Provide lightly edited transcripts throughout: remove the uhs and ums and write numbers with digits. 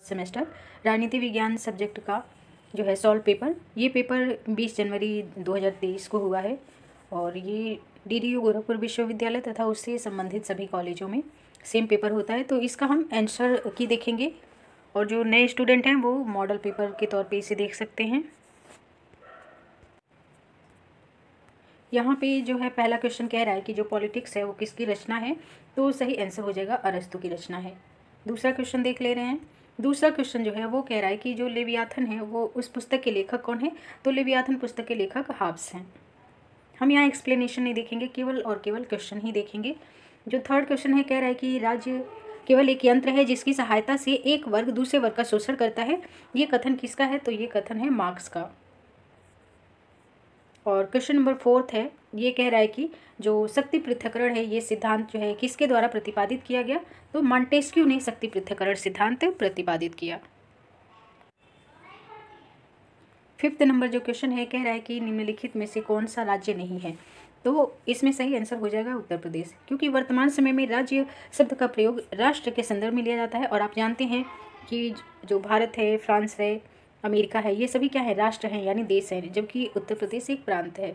Semester राजनीति विज्ञान subject का जो है सॉल्व पेपर, ये पेपर 20 जनवरी 2023 को हुआ है और ये DDU गोरखपुर विश्वविद्यालय तथा उससे संबंधित सभी कॉलेजों में सेम पेपर होता है। तो इसका हम आंसर की देखेंगे और जो नए स्टूडेंट हैं वो मॉडल पेपर के तौर पे इसे देख सकते हैं। यहाँ पे जो है पहला क्वेश्चन कह रहा है कि जो पॉलिटिक्स है वो किसकी रचना है, तो सही आंसर हो जाएगा अरस्तु की रचना है। दूसरा क्वेश्चन देख ले रहे हैं। दूसरा क्वेश्चन जो है वो कह रहा है कि जो लेवियाथन है वो उस पुस्तक के लेखक कौन है, तो लेवियाथन पुस्तक के लेखक हाब्स हैं। हम यहाँ एक्सप्लेनेशन नहीं देखेंगे, केवल और केवल क्वेश्चन ही देखेंगे। जो थर्ड क्वेश्चन है कह रहा है कि राज्य केवल एक यंत्र है जिसकी सहायता से एक वर्ग दूसरे वर्ग का शोषण करता है, ये कथन किसका है, तो ये कथन है मार्क्स का। और क्वेश्चन नंबर 4 है, ये कह रहा है कि जो शक्ति पृथक्करण है ये सिद्धांत जो है किसके द्वारा प्रतिपादित किया गया, तो मॉन्टेस्क्यू ने शक्ति पृथक्करण सिद्धांत प्रतिपादित किया। 5th नंबर जो क्वेश्चन है कह रहा है कि निम्नलिखित में से कौन सा राज्य नहीं है, तो इसमें सही आंसर हो जाएगा उत्तर प्रदेश, क्योंकि वर्तमान समय में राज्य शब्द का प्रयोग राष्ट्र के संदर्भ में लिया जाता है और आप जानते हैं कि जो भारत है, फ्रांस है, अमेरिका है, ये सभी क्या है, राष्ट्र हैं यानी देश हैं, जबकि उत्तर प्रदेश एक प्रांत है।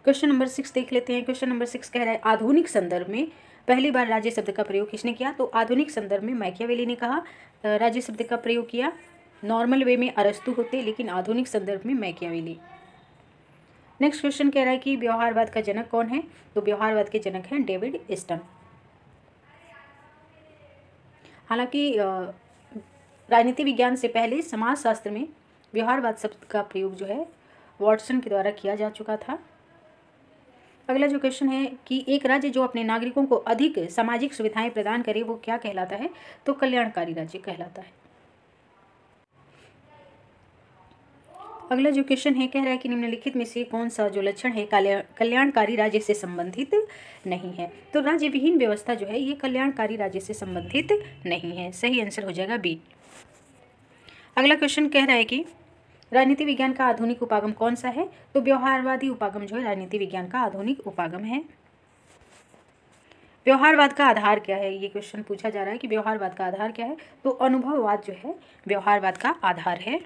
क्वेश्चन नंबर 6 देख लेते हैं। क्वेश्चन नंबर 6 कह रहा है आधुनिक संदर्भ में पहली बार राज्य शब्द का प्रयोग किसने किया, तो आधुनिक संदर्भ में मैकियावेली ने कहा राज्य शब्द का प्रयोग किया। नॉर्मल वे में अरस्तु होते, लेकिन आधुनिक संदर्भ में मैकियावेली। नेक्स्ट क्वेश्चन कह रहा है कि व्यवहारवाद का जनक कौन है, तो व्यवहारवाद के जनक हैं डेविड ईस्टन। हालांकि राजनीति विज्ञान से पहले समाजशास्त्र में व्यवहारवाद शब्द का प्रयोग जो है वॉटसन के द्वारा किया जा चुका था। अगला जो क्वेश्चन है कि एक राज्य जो अपने नागरिकों को अधिक सामाजिक सुविधाएं प्रदान करे वो क्या कहलाता है, तो कल्याणकारी राज्य कहलाता है। अगला जो क्वेश्चन है कह रहा है कि निम्नलिखित में से कौन सा जो लक्षण है कल्याणकारी राज्य से संबंधित नहीं है, तो राज्य विहीन व्यवस्था जो है ये कल्याणकारी राज्य से संबंधित नहीं है। सही आंसर हो जाएगा बी। अगला क्वेश्चन कह रहा है कि राजनीति विज्ञान का आधुनिक उपागम कौन सा है, तो व्यवहारवादी उपागम जो है राजनीति विज्ञान का आधुनिक उपागम है। व्यवहारवाद का आधार क्या है, ये क्वेश्चन पूछा जा रहा है कि व्यवहारवाद का आधार क्या है, तो अनुभववाद जो है व्यवहारवाद का आधार है।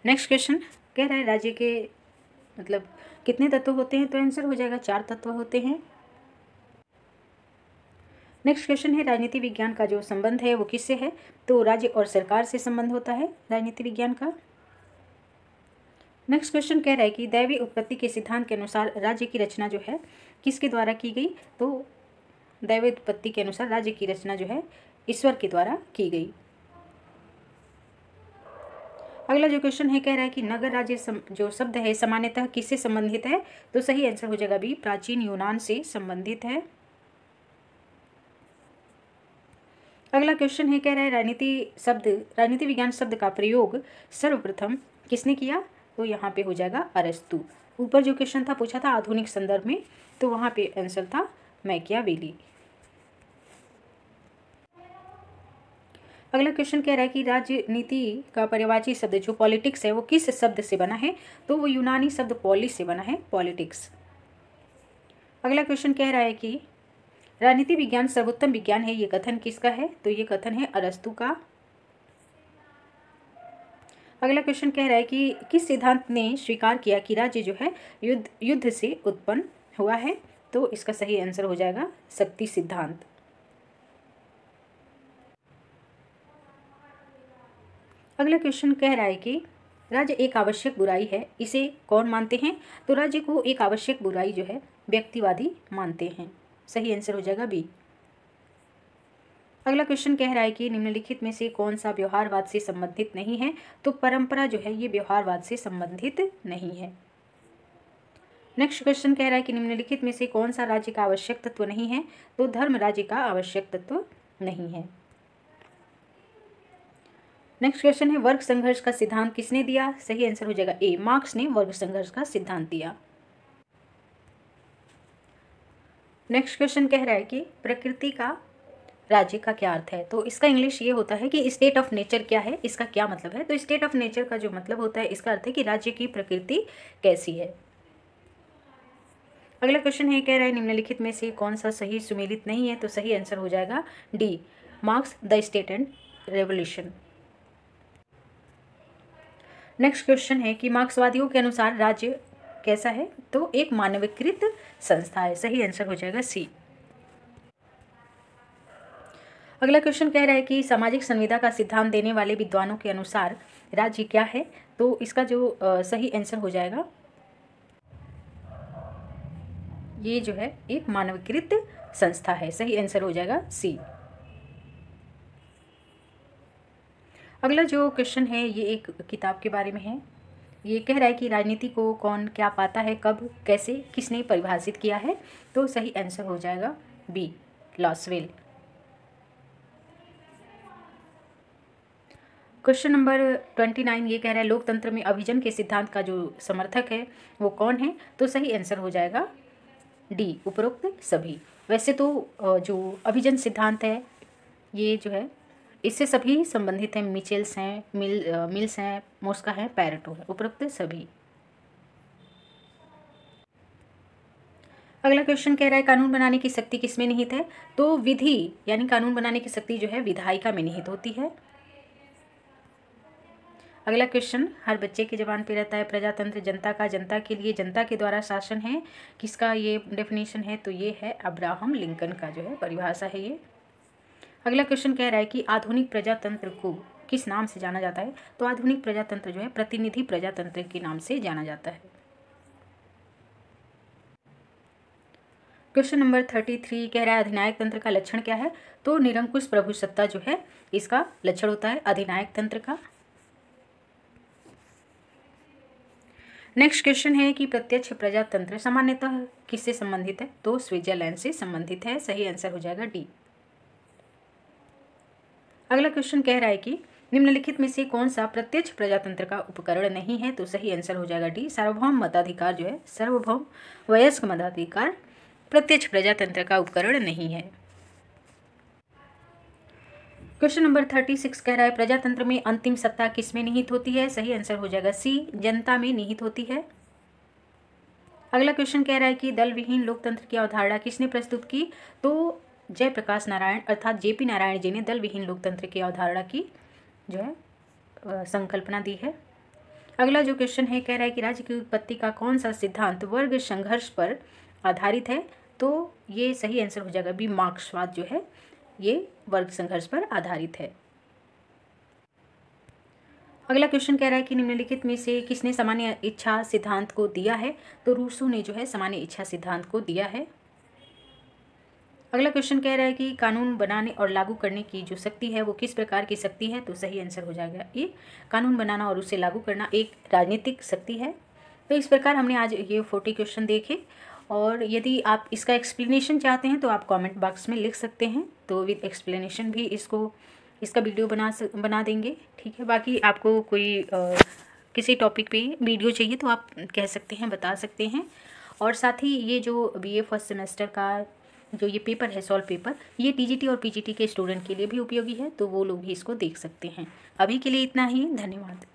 नेक्स्ट क्वेश्चन कह रहा है राज्य के मतलब कितने तत्व होते हैं, तो आंसर हो जाएगा 4 तत्व होते हैं। नेक्स्ट क्वेश्चन है राजनीति विज्ञान का जो संबंध है वो किससे है, तो राज्य और सरकार से संबंध होता है राजनीति विज्ञान का। नेक्स्ट क्वेश्चन कह रहा है कि दैवीय उत्पत्ति के सिद्धांत के अनुसार राज्य की रचना जो है किसके द्वारा की गई, तो दैवीय उत्पत्ति के अनुसार राज्य की रचना जो है ईश्वर के द्वारा की गई। अगला जो क्वेश्चन है कह रहा है कि नगर राज्य जो शब्द है सामान्यतः किससे संबंधित है, तो सही आंसर हो जाएगा बी, प्राचीन यूनान से संबंधित है। अगला क्वेश्चन है कह रहा है राजनीति विज्ञान शब्द का प्रयोग सर्वप्रथम किसने किया, तो यहाँ पे हो जाएगा अरस्तु। ऊपर जो क्वेश्चन था पूछा था आधुनिक संदर्भ में, तो वहाँ पे आंसर था मैकियावेली। अगला क्वेश्चन कह रहा है कि राजनीति का पर्यायवाची शब्द जो पॉलिटिक्स है वो किस शब्द से बना है, तो वो यूनानी शब्द पॉलिस से बना है, पॉलिटिक्स। अगला क्वेश्चन कह रहा है कि राजनीति विज्ञान सर्वोत्तम विज्ञान है, ये कथन किसका है, तो ये कथन है अरस्तु का। अगला क्वेश्चन कह रहा है कि किस सिद्धांत ने स्वीकार किया कि राज्य जो है युद्ध से उत्पन्न हुआ है, तो इसका सही आंसर हो जाएगा शक्ति सिद्धांत। अगला क्वेश्चन कह रहा है कि राज्य एक आवश्यक बुराई है, इसे कौन मानते हैं, तो राज्य को एक आवश्यक बुराई जो है व्यक्तिवादी मानते हैं। सही आंसर हो जाएगा बी। अगला क्वेश्चन कह रहा है कि निम्नलिखित में से कौन सा व्यवहारवाद से संबंधित नहीं है, तो परंपरा जो है ये व्यवहारवाद से संबंधित नहीं है। नेक्स्ट क्वेश्चन कह रहा है कि निम्नलिखित में से कौन सा राज्य का आवश्यक तत्व नहीं है, तो धर्म राज्य का आवश्यक तत्व नहीं है। नेक्स्ट क्वेश्चन है वर्ग संघर्ष का सिद्धांत किसने दिया, सही आंसर हो जाएगा ए, मार्क्स ने वर्ग संघर्ष का सिद्धांत दिया। नेक्स्ट क्वेश्चन कह रहा है कि प्रकृति का राज्य का क्या अर्थ है, तो इसका इंग्लिश ये होता है कि स्टेट ऑफ नेचर क्या है, इसका क्या मतलब है, तो स्टेट ऑफ नेचर का जो मतलब होता है इसका अर्थ है कि राज्य की प्रकृति कैसी है। अगला क्वेश्चन है कह रहा है निम्नलिखित में से कौन सा सही सुमेलित नहीं है, तो सही आंसर हो जाएगा D, marks the state and revolution. Next question है कि मार्क्सवादियों के अनुसार राज्य कैसा है? तो एक मानवीकृत संस्था है। सही आंसर हो जाएगा सी। अगला क्वेश्चन कह रहा है कि सामाजिक संविदा का सिद्धांत देने वाले विद्वानों के अनुसार राज्य क्या है? तो इसका जो सही आंसर हो जाएगा, ये जो है एक मानवीकृत संस्था है। सही आंसर हो जाएगा सी। अगला जो क्वेश्चन है ये एक किताब के बारे में है। ये कह रहा है कि राजनीति को कौन क्या पाता है, कब, कैसे, किसने परिभाषित किया है? तो सही आंसर हो जाएगा बी, लॉसवेल। क्वेश्चन नंबर 29 ये कह रहा है लोकतंत्र में अभिजन के सिद्धांत का जो समर्थक है वो कौन है? तो सही आंसर हो जाएगा डी, उपरोक्त सभी। वैसे तो जो अभिजन सिद्धांत है ये जो है इससे सभी संबंधित हैं। मिचेल्स हैं, मिल्स हैं, मोस्का है, पैरेटो है, उपरोक्त सभी। अगला क्वेश्चन कह रहा है कानून बनाने की शक्ति किसमें निहित है? तो विधि यानी कानून बनाने की शक्ति जो है विधायिका में निहित होती है। अगला क्वेश्चन हर बच्चे की जबान पे रहता है, प्रजातंत्र जनता का, जनता के लिए, जनता के द्वारा शासन है, किसका ये डेफिनेशन है? तो ये है अब्राहम लिंकन का जो है परिभाषा है ये। अगला क्वेश्चन कह रहा है कि आधुनिक प्रजातंत्र को किस नाम से जाना जाता है? तो आधुनिक प्रजातंत्र जो है प्रतिनिधि प्रजातंत्र के नाम से जाना जाता है। क्वेश्चन नंबर 33 कह रहा है अधिनायक तंत्र का लक्षण क्या है? तो निरंकुश प्रभुसत्ता जो है इसका लक्षण होता है अधिनायक तंत्र का। नेक्स्ट क्वेश्चन है कि प्रत्यक्ष प्रजातंत्र सामान्यतः किससे संबंधित है? तो स्विट्जरलैंड से संबंधित है। सही आंसर हो जाएगा डी। अगला क्वेश्चन कह रहा है कि निम्नलिखित में से कौन सा प्रत्यक्ष प्रजातंत्र का उपकरण नहीं है? तो सही आंसर हो जाएगा डी, सार्वभौम मताधिकार जो है, सार्वभौम वयस्क मताधिकार प्रत्यक्ष प्रजातंत्र का उपकरण नहीं है। क्वेश्चन नंबर 36 कह रहा है प्रजातंत्र में अंतिम सत्ता किसमें निहित होती है? सही आंसर हो जाएगा सी, जनता में निहित होती है। अगला क्वेश्चन कह रहा है कि दल विहीन लोकतंत्र की अवधारणा किसने प्रस्तुत की? तो जयप्रकाश नारायण अर्थात जेपी नारायण जी ने दल विहीन लोकतंत्र की अवधारणा की जो है संकल्पना दी है। अगला जो क्वेश्चन है कह रहा है कि राज्य की उत्पत्ति का कौन सा सिद्धांत वर्ग संघर्ष पर आधारित है? तो ये सही आंसर हो जाएगा बी, मार्क्सवाद जो है ये वर्ग संघर्ष पर आधारित है। अगला क्वेश्चन कह रहा है कि निम्नलिखित में से किसने सामान्य इच्छा सिद्धांत को दिया है? तो रूसो ने जो है सामान्य इच्छा सिद्धांत को दिया है। अगला क्वेश्चन कह रहा है कि कानून बनाने और लागू करने की जो शक्ति है वो किस प्रकार की शक्ति है? तो सही आंसर हो जाएगा ये, कानून बनाना और उसे लागू करना एक राजनीतिक शक्ति है। तो इस प्रकार हमने आज ये 40 क्वेश्चन देखे और यदि आप इसका एक्सप्लेनेशन चाहते हैं तो आप कमेंट बॉक्स में लिख सकते हैं, तो विद एक्सप्लेनेशन भी इसका वीडियो बना देंगे। ठीक है, बाकी आपको कोई किसी टॉपिक पे वीडियो चाहिए तो आप कह सकते हैं, बता सकते हैं। और साथ ही ये जो BA फर्स्ट सेमेस्टर का जो ये पेपर है सॉल्व पेपर, ये TGT और PGT के स्टूडेंट के लिए भी उपयोगी है, तो वो लोग भी इसको देख सकते हैं। अभी के लिए इतना ही, धन्यवाद।